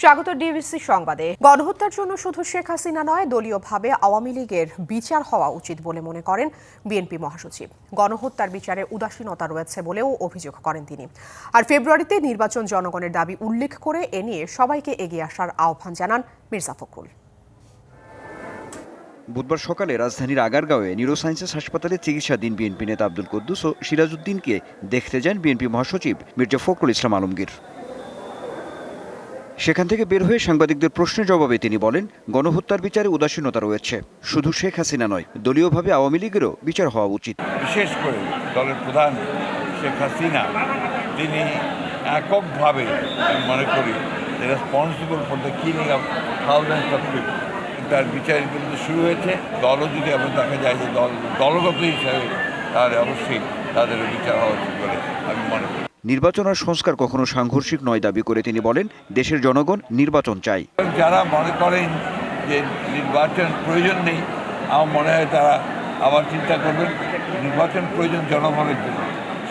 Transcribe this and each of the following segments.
স্বাগত ডিবিসি সংবাদে। গণহত্যার জন্য শুধু শেখ হাসিনা নয়, দলীয়ভাবে আওয়ামী লীগের বিচার হওয়া উচিত বলে মনে করেন বিএনপি মহাসচিব। গণহত্যার বিচারে উদাসীনতা রয়েছে বলেও অভিযোগ করেন তিনি। আর ফেব্রুয়ারিতে নির্বাচন জনগণের দাবি উল্লেখ করে এ নিয়ে সবাইকে এগিয়ে আসার আহ্বান জানান মির্জা ফখরুল। বুধবার সকালে রাজধানীর আগারগাঁওয়ে নিউরোসায়েন্সেস হাসপাতালে চিকিৎসাধীন বিএনপি নেতা আব্দুল কুদ্দুস ও সিরাজউদ্দিনকে দেখতে যান বিএনপি মহাসচিব মির্জা ফখরুল ইসলাম আলমগীর। সেখান থেকে বের হয়ে সাংবাদিকদের প্রশ্নের জবাবে তিনি বলেন, গণহত্যার বিচারে উদাসীনতা রয়েছে, শুধু শেখ হাসিনা নয়, দলীয়ভাবে আওয়ামী লীগেরও বিচার হওয়া উচিত। বিশেষ করে দলের প্রধান শেখ হাসিনা, তিনি এককভাবে আমি মনে করি responsible for the killing of thousands of people. তার বিচারের কিন্তু শুরু হয়েছে। দলও যদি এমন দেখা যায় যে দলগত হিসাবে, তাহলে অবশ্যই তাদেরও বিচার হওয়া উচিত বলে আমি মনে করি। নির্বাচন আর সংস্কার কখনো সাংঘর্ষিক নয় দাবি করে তিনি বলেন, দেশের জনগণ নির্বাচন চাই। যারা মনে করেন যে নির্বাচন প্রয়োজন নেই, আমার মনে হয় তারা আবার চিন্তা করবেন। নির্বাচন প্রয়োজন জনগণের জন্য।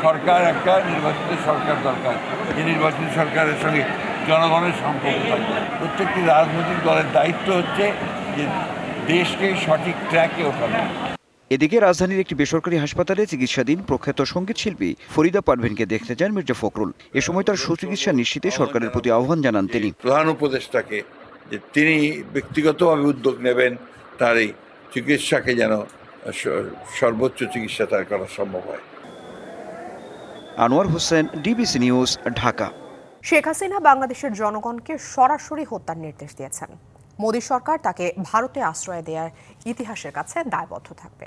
সরকার একটা নির্বাচিত সরকার দরকার, যে নির্বাচিত সরকারের সঙ্গে জনগণের সম্পর্ক থাকবে। প্রত্যেকটি রাজনৈতিক দলের দায়িত্ব হচ্ছে যে দেশকে সঠিক ট্র্যাকে ওঠানো। এদিকে রাজধানীর একটি বেসরকারি হাসপাতালে চিকিৎসাধীন প্রখ্যাত সঙ্গীত শিল্পী ফরিদা পারভীনকে দেখতে যান মির্জা ফখরুল। এ সময় তার সুচিকিৎসা নিশ্চিতে সরকারের প্রতি আহ্বান জানান তিনি। প্রধান উপদেষ্টাকে যে তিনি ব্যক্তিগতভাবে উদ্যোগ নেবেন, তার এই চিকিৎসাকে যেন সর্বোচ্চ চিকিৎসা তার করা সম্ভব হয়। Anwar Hossain, DBC news, Dhaka. শেখ হাসিনা বাংলাদেশের জনগণকে সরাসরি হত্যার নির্দেশ দিয়েছেন। মোদী সরকার তাকে ভারতে আশ্রয় দেওয়ার ইতিহাসের কাছে দায়বদ্ধ থাকবে।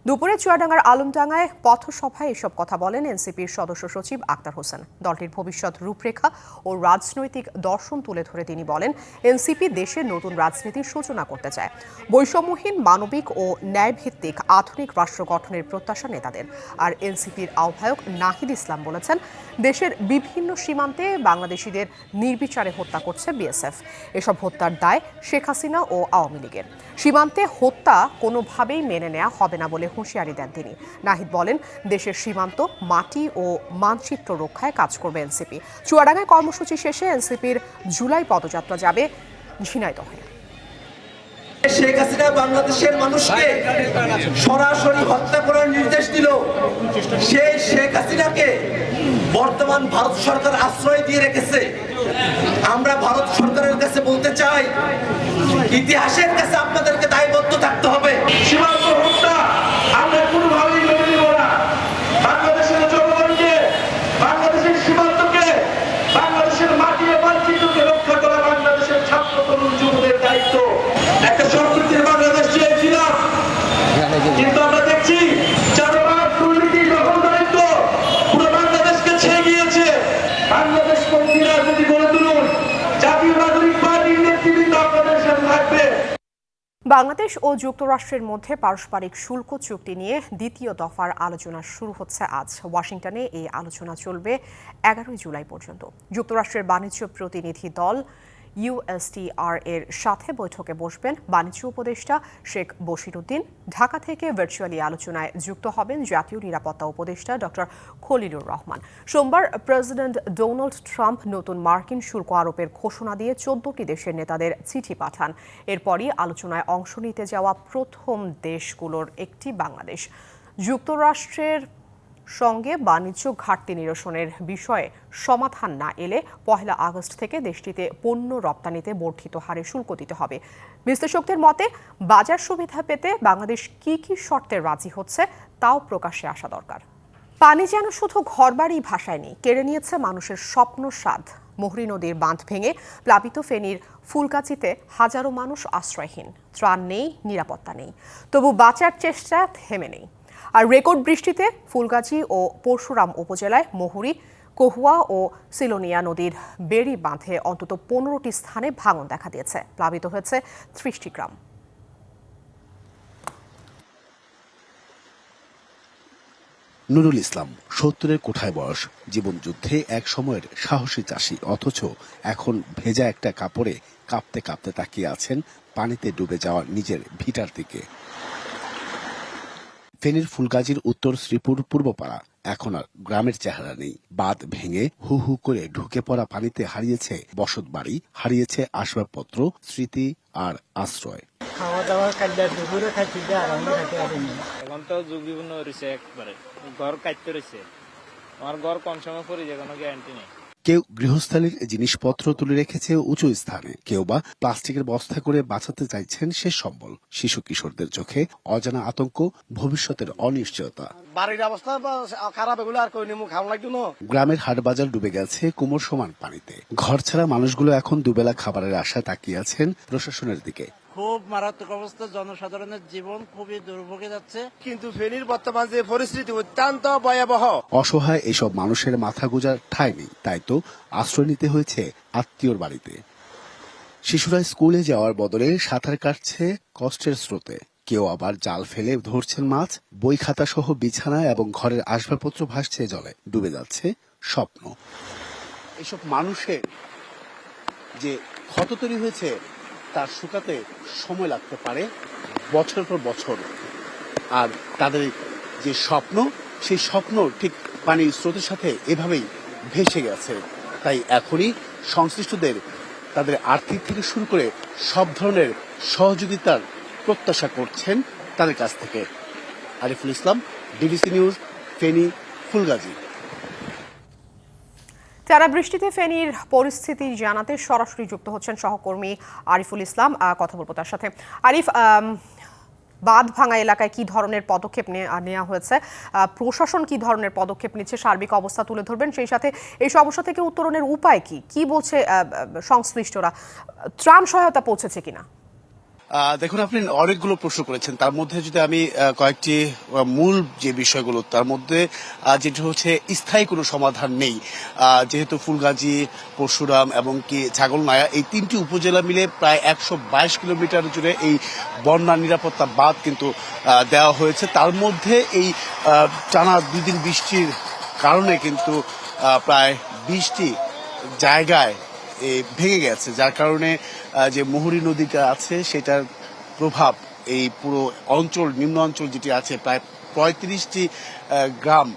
দুপুরে চুয়াডাঙ্গার আলমডাঙ্গায় পথসভায় এসব কথা বলেন এনসিপির সদস্য সচিব আক্তার হোসেন। দলটির ভবিষ্যৎ রূপরেখা ও রাজনৈতিক দর্শন তুলে ধরে তিনি বলেন, এনসিপি দেশের নতুন রাজনীতির সূচনা করতে চায়। বৈষম্যহীন, মানবিক ও ন্যায়ভিত্তিক আধুনিক রাষ্ট্র গঠনের প্রত্যাশা নেতাদের। আর এনসিপির আহ্বায়ক নাহিদ ইসলাম বলেছেন, দেশের বিভিন্ন সীমান্তে বাংলাদেশিদের নির্বিচারে হত্যা করছে বিএসএফ। এসব হত্যার দায় শেখ হাসিনা ও আওয়ামী লীগের। সীমান্তে হত্যা কোনোভাবেই মেনে নেওয়া হবে না বলে হুঁশিয়ারি দেন তিনি। নাহিদ বলেন, দেশের সীমান্ত, মাটি ও মানচিত্র রক্ষায় কাজ করবে এনসিপি। চুয়াডাঙ্গায় কর্মসূচি শেষে এনসিপির জুলাই পদযাত্রা যাবে ঝিনাইদহে। শেখ হাসিনা বাংলাদেশের মানুষকে সরাসরি হত্যা করার নির্দেশ দিল। সেই শেখ হাসিনাকে বর্তমান ভারত সরকার আশ্রয় দিয়ে রেখেছে। আমরা ভারত সরকারের কাছে বলতে চাই, ইতিহাসের কাছে আপনাদেরকে দায়বদ্ধ থাকতে হবে। সীমান্ত হত্যা আমরা কোনোভাবেই মেনে নেব না। বাংলাদেশের জনগণকে, বাংলাদেশের সীমান্তকে, বাংলাদেশের মাটি ও মানচিত্রকে রক্ষা করা বাংলাদেশের ছাত্র তরুণ যুবদের দায়িত্ব। একটা সম্প্রীতির বাংলাদেশ চেয়েছিলাম, কিন্তু আমরা দেখছি চারবার দুর্নীতি, দখলদারিত্ব পুরো বাংলাদেশকে ছেয়ে গিয়েছে। বাংলাদেশ পন্থী রাজনীতি গড়ে তুলুন, জাতীয় নাগরিক পার্টির নেতৃবৃন্দ আপনাদের সাথে থাকবে। বাংলাদেশ ও যুক্তরাষ্ট্রের মধ্যে পারস্পরিক শুল্ক চুক্তি নিয়ে দ্বিতীয় দফার আলোচনা শুরু হচ্ছে আজ। ওয়াশিংটনে এই আলোচনা চলবে 11 জুলাই পর্যন্ত। যুক্তরাষ্ট্রের বাণিজ্য প্রতিনিধি দল ইউএসটিআর এর সাথে বৈঠকে বসবেন বাণিজ্য উপদেষ্টা শেখ বশিরউদ্দিন। ঢাকা থেকে ভার্চুয়ালি আলোচনায় যুক্ত হবেন জাতীয় নিরাপত্তা উপদেষ্টা ডক্টর খলিলুর রহমান। সোমবার প্রেসিডেন্ট ডোনাল্ড ট্রাম্প নতুন মার্কিন শুল্ক আরোপের ঘোষণা দিয়ে 14টি দেশের নেতাদের চিঠি পাঠান। এরপরই আলোচনায় অংশ নিতে যাওয়া প্রথম দেশগুলোর একটি বাংলাদেশ। যুক্তরাষ্ট্রের সঙ্গে বাণিজ্য ঘাটতি নিরসনের বিষয়ে সমাধান না এলে 1 আগস্ট থেকে দেশটিতে পণ্য রপ্তানিতে বর্ধিত হারে শুল্ক দিতে হবে। বিশ্লেষকদের মতে, বাজার সুবিধা পেতে বাংলাদেশ কি কি শর্তে রাজি হচ্ছে তাও প্রকাশ্যে আসা দরকার। পানি যেন শুধু ঘরবাড়ি ভাসায়নি, কেড়ে নিয়েছে মানুষের স্বপ্ন স্বাদ। মুহুরী নদীর বাঁধ ভেঙে প্লাবিত ফেনীর ফুলগাজীতে হাজারো মানুষ আশ্রয়হীন। ত্রাণ নেই, নিরাপত্তা নেই, তবু বাঁচার চেষ্টা থেমে নেই। আর রেকর্ড বৃষ্টিতে ফুলগাজী ও পরশুরাম উপজেলায় মুহুরী, কহুয়া ও সিলোনিয়া নদীর বেড়ি বাঁধে অন্তত 15টি স্থানে ভাঙন দেখা দিয়েছে। প্লাবিত হয়েছে 30টি গ্রাম। নুরুল ইসলাম 70-এর কোঠায় বয়স, জীবনযুদ্ধে এক সময়ের সাহসী চাষী, অথচ এখন ভেজা একটা কাপড়ে কাঁপতে কাঁপতে তাকিয়ে আছেন পানিতে ডুবে যাওয়া নিজের ভিটার দিকে। ফেনীর ফুলগাজীর উত্তর শ্রীপুর পূর্বপাড়া এখন আর গ্রামের চেহারা নেই। বাঁধ ভেঙে হু হু করে ঢুকে পড়া পানিতে হারিয়েছে বসতবাড়ি, হারিয়েছে আসবাবপত্র, স্মৃতি আর আশ্রয়। খাওয়া দাওয়া কাটলে দুপুরে খাইছি আর আমি খাইতে পারিনি। এখন তো যুগ বিভিন্ন রয়েছে, একবারে ঘর কাটতে রয়েছে। আমার ঘর কোন সময় পড়ে যায় কোনো গ্যারান্টি নেই। কেউ গৃহস্থালির জিনিসপত্র তুলে রেখেছে উঁচু স্থানে, কেউ বা প্লাস্টিকের বস্তা করে বাঁচাতে চাইছেন শেষ সম্বল। শিশু কিশোরদের চোখে অজানা আতঙ্ক, ভবিষ্যতের অনিশ্চয়তা। বাড়ির অবস্থা খারাপ, এগুলো আর কই নিমু, খাওয়া লাগতো না। গ্রামের হাট বাজার ডুবে গেছে কোমর সমান পানিতে। ঘর ছাড়া মানুষগুলো এখন দুবেলা খাবারের আশায় তাকিয়ে আছেন প্রশাসনের দিকে। খুব মারাত্মক অবস্থা, জনসাধারণের জীবন খুবই দুর্ভোগে যাচ্ছে। কিন্তু ফেনীর বর্তমান যে পরিস্থিতি অত্যন্ত ভয়াবহ। অসহায় এসব মানুষের মাথা গোঁজার ঠাঁই নেই, তাই তো আশ্রয় নিতে হয়েছে আত্মীয়র বাড়িতে। শিশুরা স্কুলে যাওয়ার বদলে সাঁতার কাটছে কষ্টের স্রোতে, কেউ আবার জাল ফেলে ধরছেন মাছ। বই খাতা সহ বিছানা এবং ঘরের আসবাবপত্র ভাসছে জলে, ডুবে যাচ্ছে স্বপ্ন। এসব মানুষের যে ক্ষত তৈরি হয়েছে তার শুকাতে সময় লাগতে পারে বছর পর বছর, আর তাদের যে স্বপ্ন, সেই স্বপ্ন ঠিক পানির স্রোতের সাথে এভাবেই ভেসে গেছে। তাই এখনই সংশ্লিষ্টদের তাদের আর্থিক থেকে শুরু করে সব ধরনের সহযোগিতার প্রত্যাশা করছেন তাদের কাছ থেকে। Ariful Islam, DBC news, Feni, Fulgazi. টানা বৃষ্টিতে ফেনীর পরিস্থিতি জানাতে সরাসরি যুক্ত হচ্ছেন সহকর্মী আরিফুল ইসলাম। কথা বলবো তার সাথে। আরিফ, বাঁধ ভাঙা এলাকায় কি ধরনের পদক্ষেপ নেওয়া হয়েছে, প্রশাসন কি ধরনের পদক্ষেপ নিচ্ছে, সার্বিক অবস্থা তুলে ধরবেন, সেই সাথে এই সমস্যা থেকে উত্তরণের উপায় কি বলছে সংশ্লিষ্টরা, ত্রাণ সহায়তা পৌঁছেছে কিনা? দেখুন, আপনি অনেকগুলো প্রশ্ন করেছেন, তার মধ্যে যদি আমি কয়েকটি মূল যে বিষয়গুলো, তার মধ্যে যেটা হচ্ছে স্থায়ী কোনো সমাধান নেই। যেহেতু ফুলগাজী, পরশুরাম এবং কি ছাগলনাইয়া এই তিনটি উপজেলা মিলে প্রায় 122 কিলোমিটার জুড়ে এই বন্যা নিরাপত্তা বাঁধ কিন্তু দেওয়া হয়েছে। তার মধ্যে এই টানা 2 দিন বৃষ্টির কারণে কিন্তু প্রায় 20টি জায়গায় ভেঙে গেছে, যার কারণে যে মুহুরী নদীটা আছে সেটার প্রভাব এই পুরো অঞ্চল, নিম্ন অঞ্চল যেটি আছে, প্রায় 35টি গ্রাম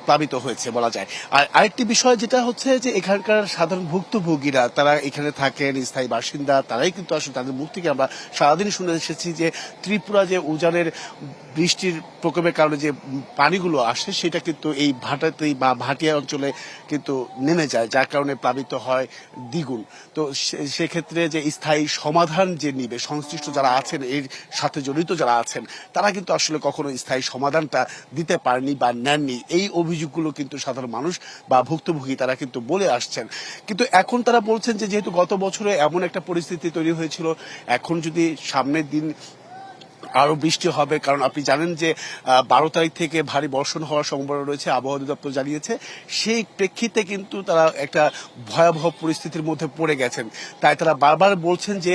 প্লাবিত হয়েছে বলা যায়। আর আরেকটি বিষয় যেটা হচ্ছে যে এখানকার সাধারণ ভুক্তভোগীরা, তারা এখানে থাকেন, স্থায়ী বাসিন্দা, তারাই কিন্তু আসলে তাদের মুখ থেকে আমরা সারাদিন শুনে এসেছি যে ত্রিপুরা যে উজানের বৃষ্টির প্রকোপের কারণে যে পানিগুলো আসে সেটা কিন্তু এই ভাটাতেই বা ভাটিয়া অঞ্চলে কিন্তু নেমে যায়, যার কারণে প্লাবিত হয় দ্বিগুণ। তো সেক্ষেত্রে যে স্থায়ী সমাধান যে নিবে, সংশ্লিষ্ট যারা আছেন, এর সাথে জড়িত যারা আছেন, তারা কিন্তু আসলে কখনো স্থায়ী সমাধানটা দিতে পারেনি বা নেননি। এই অভিযোগগুলো কিন্তু সাধারণ মানুষ বা ভুক্তভোগী তারা কিন্তু বলে আসছেন। কিন্তু এখন তারা বলছেন যে যেহেতু গত বছরে এমন একটা পরিস্থিতি তৈরি হয়েছিল, এখন যদি সামনের দিন আরো বৃষ্টি হবে, কারণ আপনি জানেন যে 12 তারিখ থেকে ভারী বর্ষণ হওয়ার সম্ভাবনা রয়েছে, আবহাওয়া অধিদপ্তর জানিয়েছে। সেই প্রেক্ষিতে কিন্তু তারা একটা ভয়াবহ পরিস্থিতির মধ্যে পড়ে গেছেন। তাই তারা বারবার বলছেন যে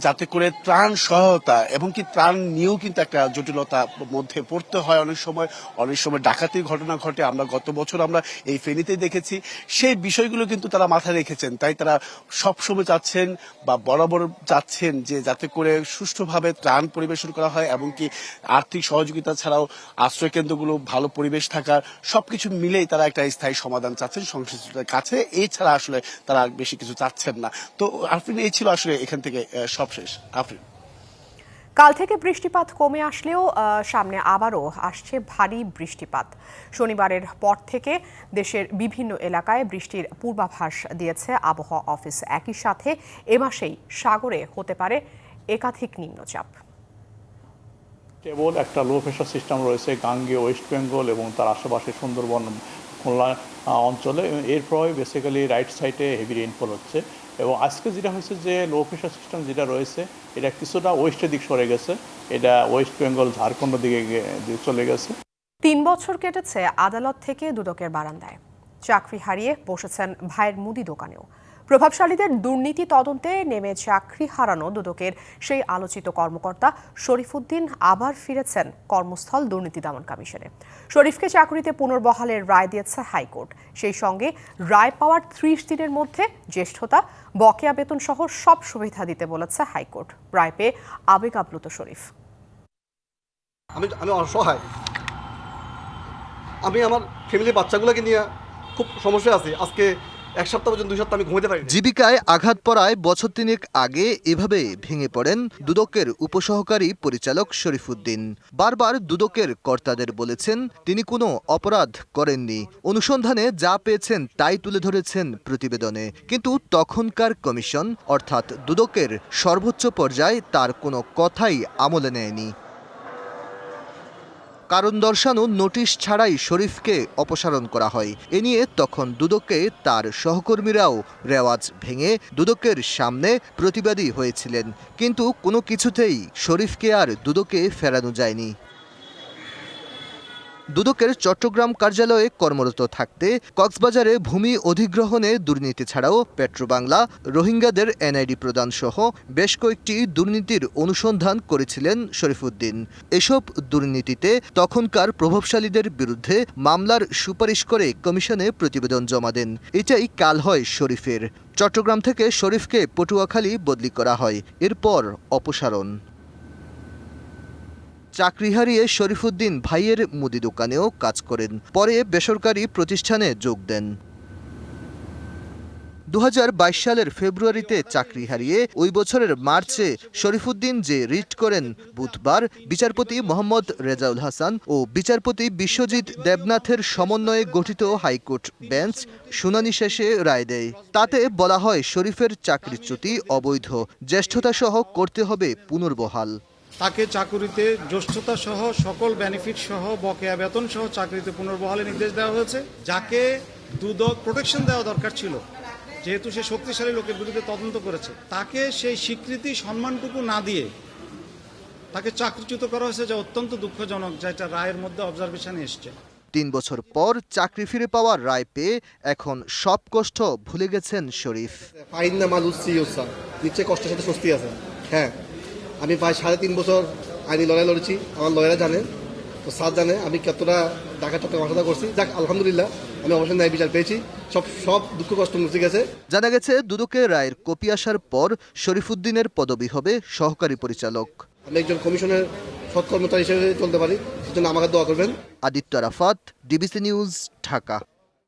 যাতে করে ত্রাণ সহায়তা এবং কি ত্রাণ নিয়েও কিন্তু একটা জটিলতার মধ্যে পড়তে হয়। অনেক সময় ডাকাতির ঘটনা ঘটে, আমরা গত বছর আমরা এই ফেনীতে দেখেছি। সেই বিষয়গুলো কিন্তু তারা মাথায় রেখেছেন। তাই তারা সবসময় চাচ্ছেন বা বরাবর চাচ্ছেন যে যাতে করে সুষ্ঠুভাবে ত্রাণ পরিবেশন করা হয় এবং কি আর্থিক সহযোগিতা ছাড়াও আশ্রয় কেন্দ্রগুলো ভালো পরিবেশ থাকার, সবকিছু মিলেই তারা একটা স্থায়ী সমাধান চাচ্ছেন সংশ্লিষ্টদের কাছে। এছাড়া আসলে তারা বেশি কিছু চাচ্ছেন না। তো আফরিন, এই ছিল আসলে এখান থেকে সবশেষ। আফরিন, কাল থেকে বৃষ্টিপাত কমে আসলেও সামনে আবারও আসছে ভারী বৃষ্টিপাত। শনিবারের পর থেকে দেশের বিভিন্ন এলাকায় বৃষ্টির পূর্বাভাস দিয়েছে আবহাওয়া অফিস। একই সাথে এ মাসেই সাগরে হতে পারে একাধিক নিম্নচাপ। কেবল একটা লো প্রেশার সিস্টেম রয়েছে গাঙ্গে, ওয়েস্ট বেঙ্গল এবং তার আশেপাশে সুন্দরবন, খুলনা অঞ্চলে। এরপরে বেসিক্যালি রাইট সাইডে হেভি রেইনফল হচ্ছে। এবং আজকে যেটা হয়েছে যে লো প্রেশার সিস্টেম যেটা রয়েছে এটা কিছুটা ওয়েস্টের দিক সরে গেছে, এটা ওয়েস্ট বেঙ্গল, ঝাড়খণ্ড দিকে চলে গেছে। 3 বছর কেটেছে আদালত থেকে দুদকের বারান্দায়। চাকরি হারিয়ে বসেছেন ভাইয়ের মুদি দোকানেও। প্রভাবশালীদের দুর্নীতি তদন্তে নেমে চাকরি হারানো দুদকের সেই আলোচিত কর্মকর্তা শরীফুদ্দিন আবার ফিরেছেন কর্মস্থল দুর্নীতি দমন কমিশনে। শরীফকে চাকরিতে পুনর্বহালের রায় দিয়েছে হাইকোর্ট। সেই সঙ্গে রায় পাওয়ার 30 দিনের মধ্যে জ্যেষ্ঠতা, বকেয়া বেতন সহ সব সুবিধা দিতে বলেছে হাইকোর্ট। রায় পেয়ে আবেগ আপ্লুত শরীফ। আমি অসহায়, আমি আমার ফ্যামিলির বাচ্চাগুলোকে নিয়ে খুব সমস্যা আছে। আজকে 1 সপ্তাহ পর্যন্ত 2 সপ্তাহ আমি ঘুমাতে পারি। জীবিকায় আঘাত পড়ায় বছর তিনেক আগে এভাবে ভেঙে পড়েন দুদকের উপসহকারী পরিচালক শরীফুদ্দিন। বারবার দুদকের কর্তাদের বলেছেন তিনি কোনো অপরাধ করেননি, অনুসন্ধানে যা পেয়েছেন তাই তুলে ধরেছেন প্রতিবেদনে। কিন্তু তখনকার কমিশন অর্থাৎ দুদকের সর্বোচ্চ পর্যায়ে তার কোনো কথাই আমলে নেয়নি। কারণ দর্শানো নোটিশ ছাড়াই শরীফকে অপসারণ করা হয়। এ নিয়ে তখন দুদকে তার সহকর্মীরাও রেওয়াজ ভেঙে দুদকের সামনে প্রতিবাদী হয়েছিলেন, কিন্তু কোনো কিছুতেই শরীফকে আর দুদকে ফেরানো যায়নি। দুদকের চট্টগ্রাম কার্যালয়ে কর্মরত থাকতে কক্সবাজারে ভূমি অধিগ্রহণে দুর্নীতি ছাড়াও পেট্রোবাংলা, রোহিঙ্গাদের এনআইডি প্রদান সহ বেশ কয়েকটি দুর্নীতির অনুসন্ধান করেছিলেন শরীফুদ্দিন। এসব দুর্নীতিতে তখনকার প্রভাবশালীদের বিরুদ্ধে মামলার সুপারিশ করে কমিশনে প্রতিবেদন জমা দেন। এটাই কাল হয় শরীফের। চট্টগ্রাম থেকে শরীফকে পটুয়াখালী বদলি করা হয়, এরপর অপসারণ। চাকরি হারিয়ে শরীফুদ্দিন ভাইয়ের মুদি দোকানেও কাজ করেন, পরে বেসরকারি প্রতিষ্ঠানে যোগ দেন। 2022 সালের ফেব্রুয়ারিতে চাকরি হারিয়ে ওই বছরের মার্চে শরীফুদ্দিন যে রিট করেন, বুধবার বিচারপতি মোহাম্মদ রেজাউল হাসান ও বিচারপতি বিশ্বজিৎ দেবনাথের সমন্বয়ে গঠিত হাইকোর্ট বেঞ্চ শুনানি শেষে রায় দেয়। তাতে বলা হয় শরীফের চাকরিচ্যুতি অবৈধ, জ্যেষ্ঠতা সহ করতে হবে পুনর্বহাল। তাকে চাকুরিতে জ্যেষ্ঠতা সহ সকল বেনিফিট সহ বকেয়া বেতন সহ চাকরিতে পুনর্বহালের নির্দেশ দেওয়া হয়েছে। যাকে দুদক প্রোটেকশন দেওয়া দরকার ছিল, যেহেতু সে শক্তিশালী লোকের বিরুদ্ধে তদন্ত করেছে, তাকে সেই স্বীকৃতি সম্মানটুকু না দিয়ে তাকে চাকরিচ্যুত করা হয়েছে, যা অত্যন্ত দুঃখজনক, যেটা রায়ের মধ্যে অবজারভেশনে এসছে। 3 বছর পর চাকরি ফিরে পাওয়ার রায় পেয়ে এখন সব কষ্ট ভুলে গেছেন শরীফ। ফাইন না মালুসি ওসা নিচে কষ্টের সাথে স্বস্তি আছে। হ্যাঁ, আমি প্রায় 3.5 বছর আইনি লড়াই লড়েছি। আমার লয়াররা জানে, তো স্যার জানে আমি কতটা ঢাকা চট্টগ্রাম আসা করছি। যাক, আলহামদুলিল্লাহ আমি অবশ্যই ন্যায় বিচার পেয়েছি, সব দুঃখ কষ্ট মুছে গেছে। জানা গেছে দুদকের রায়ের কপি আসার পর শরীফুদ্দিনের পদবি হবে সহকারী পরিচালক। আমি একজন কমিশনের সৎকর্মচারী হিসেবে চলতে পারি, সেজন্য আমাকে দোয়া করবেন। Aditya Rafat, DBC news, Dhaka.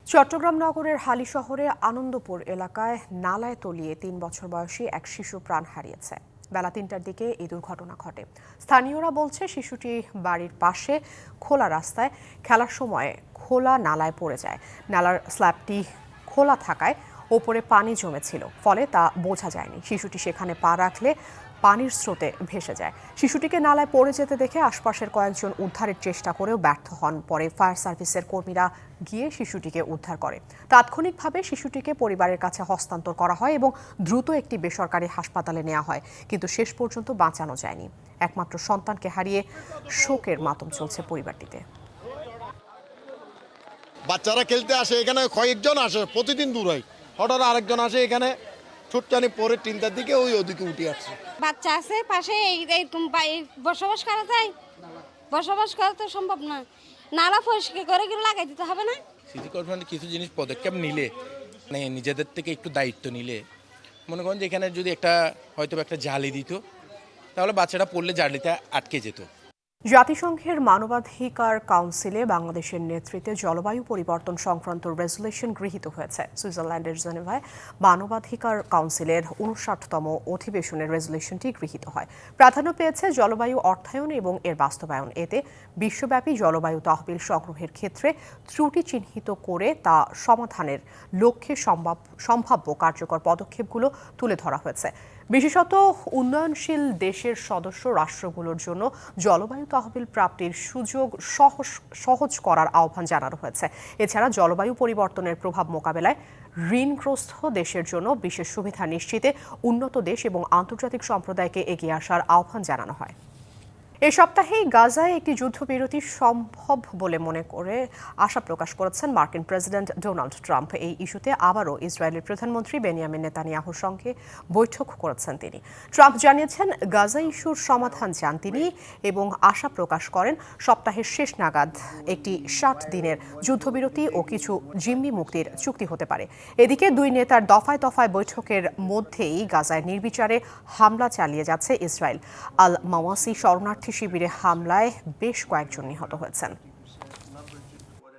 চট্টগ্রাম নগরের হালি শহরে আনন্দপুর এলাকায় নালায় তলিয়ে 3 বছর বয়সী এক শিশু প্রাণ হারিয়েছে। বেলা 3টার দিকে এই দুর্ঘটনা ঘটে। স্থানীয়রা বলছে শিশুটি বাড়ির পাশে খোলা রাস্তায় খেলার সময় খোলা নালায় পড়ে যায়। নালার স্ল্যাবটি খোলা থাকায় ওপরে পানি জমেছিল, ফলে তা বোঝা যায়নি। শিশুটি সেখানে পা রাখলে পানির স্রোতে ভেসে যায়। শিশুটিকে নালায় পড়ে যেতে দেখে আশপাশের কয়েকজন উদ্ধারের চেষ্টা করেও ব্যর্থ হন। পরে ফায়ার সার্ভিসের কর্মীরা গিয়ে শিশুটিকে উদ্ধার করে। তাৎক্ষণিকভাবে শিশুটিকে পরিবারের কাছে হস্তান্তর করা হয় এবং দ্রুত একটি বেসরকারি হাসপাতালে নেওয়া হয়, কিন্তু শেষ পর্যন্ত বাঁচানো যায়নি। একমাত্র সন্তানকে হারিয়ে শোকের মাতম চলছে পরিবারটিতে। বাচ্চারা খেলতে আসে, এখানে কয়েকজন আসে, প্রতিদিন দূর হয়, হঠাৎ আরেকজন আসে এখানে ছুটটানি পরে 3টার দিকে ওদিকে উঠে আসছে। বাচ্চা আছে পাশে, এইরকম বসবাস করা যায়? বসবাস করা তো সম্ভব না। নালা পরিষ্কার করে এগুলো লাগাই দিতে হবে না? সিটি কর্পোরেশন কিছু জিনিস পদক্ষেপ নিলে, মানে নিজেদের থেকে একটু দায়িত্ব নিলে, মনে করেন যে এখানে যদি হয়তো একটা জালি দিত, তাহলে বাচ্চাটা পড়লে জালিতে আটকে যেত। জাতিসংঘের মানবাধিকার কাউন্সিলে বাংলাদেশের নেতৃত্বে জলবায়ু পরিবর্তন সংক্রান্ত রেজুলেশন গৃহীত হয়েছে। সুইজারল্যান্ডের জেনেভায় মানবাধিকার কাউন্সিলের 59তম অধিবেশনের রেজুলেশনটি গৃহীত হয়। প্রাধান্য পেয়েছে জলবায়ু অর্থায়ন এবং এর বাস্তবায়ন। এতে বিশ্বব্যাপী জলবায়ু তহবিল সংগ্রহের ক্ষেত্রে ত্রুটি চিহ্নিত করে তা সমাধানের লক্ষ্যে সম্ভাব্য কার্যকর পদক্ষেপগুলো তুলে ধরা হয়েছে। বিশেষত উন্নয়নশীল দেশের সদস্য রাষ্ট্রগুলোর জন্য জলবায়ু তহবিল প্রাপ্তির সুযোগ সহজ করার আহ্বান জানানো হয়েছে। এছাড়া জলবায়ু পরিবর্তনের প্রভাব মোকাবেলায় ঋণগ্রস্ত দেশের জন্য বিশেষ সুবিধা নিশ্চিতে উন্নত দেশ এবং আন্তর্জাতিক সম্প্রদায়কে এগিয়ে আসার আহ্বান জানানো হয়। এই সপ্তাহেই গাজায় একটি যুদ্ধবিরতি সম্ভব বলে মনে করে আশা প্রকাশ করেছেন মার্কিন প্রেসিডেন্ট ডোনাল্ড ট্রাম্প। এই ইস্যুতে আবারও ইসরায়েলের প্রধানমন্ত্রী বেনিয়ামিন নেতানিয়াহুর সঙ্গে বৈঠক করেছেন তিনি। ট্রাম্প জানিয়েছেন গাজা ইস্যুর সমাধান চান তিনি এবং আশা প্রকাশ করেন সপ্তাহের শেষ নাগাদ একটি 60 দিনের যুদ্ধবিরতি ও কিছু জিম্মি মুক্তির চুক্তি হতে পারে। এদিকে দুই নেতার দফায় দফায় বৈঠকের মধ্যেই গাজায় নির্বিচারে হামলা চালিয়ে যাচ্ছে ইসরায়েল। আল মাওয়াসি শরণার্থী শিবিরে হামলায় বেশ কয়েকজন নিহত হয়েছেন।